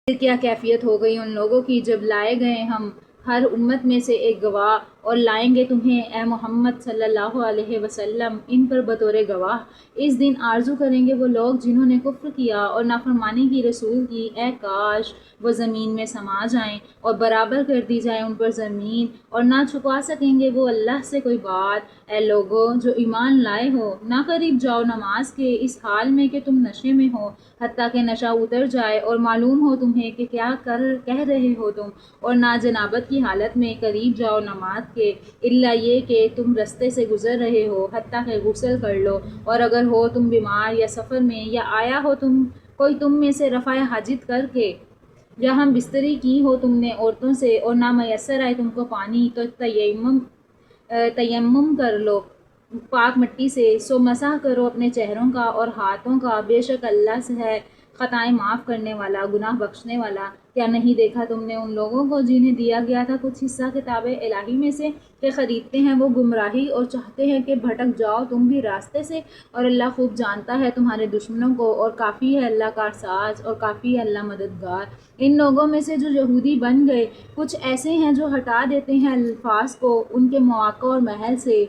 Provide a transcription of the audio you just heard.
پھر کیا کیفیت ہو گئی ان لوگوں کی جب لائے گئے ہم ہر امت میں سے ایک گواہ، اور لائیں گے تمہیں اے محمد صلی اللہ علیہ وسلم ان پر بطور گواہ۔ اس دن آرزو کریں گے وہ لوگ جنہوں نے کفر کیا اور نافرمانی کی رسول کی، اے کاش وہ زمین میں سما جائیں اور برابر کر دی جائے ان پر زمین، اور نہ چھپا سکیں گے وہ اللہ سے کوئی بات۔ اے لوگو جو ایمان لائے ہو، نہ قریب جاؤ نماز کے اس حال میں کہ تم نشے میں ہو، حتیٰ کہ نشہ اتر جائے اور معلوم ہو تمہیں کہ کیا کہہ رہے ہو تم، اور نہ جنابت کی حالت میں قریب جاؤ نماز کے، الا یہ کہ تم رستے سے گزر رہے ہو، حتیٰ کہ غسل کر لو، اور اگر ہو تم بیمار یا سفر میں، یا آیا ہو کوئی تم میں سے رفع حاجت کر کے، یا ہم بستری کی ہو تم نے عورتوں سے، اور نہ میسر آئے تم کو پانی، تو تیمم کر لو پاک مٹی سے، سو مسح کرو اپنے چہروں کا اور ہاتھوں کا، بے شک اللہ سے ہے خطائیں معاف کرنے والا، گناہ بخشنے والا۔ کیا نہیں دیکھا تم نے ان لوگوں کو جنہیں دیا گیا تھا کچھ حصہ کتاب الہی میں سے، کہ خریدتے ہیں وہ گمراہی اور چاہتے ہیں کہ بھٹک جاؤ تم بھی راستے سے، اور اللہ خوب جانتا ہے تمہارے دشمنوں کو، اور کافی ہے اللہ کارساز، اور کافی ہے اللہ مددگار۔ ان لوگوں میں سے جو یہودی بن گئے، کچھ ایسے ہیں جو ہٹا دیتے ہیں الفاظ کو ان کے مواقع اور محل سے،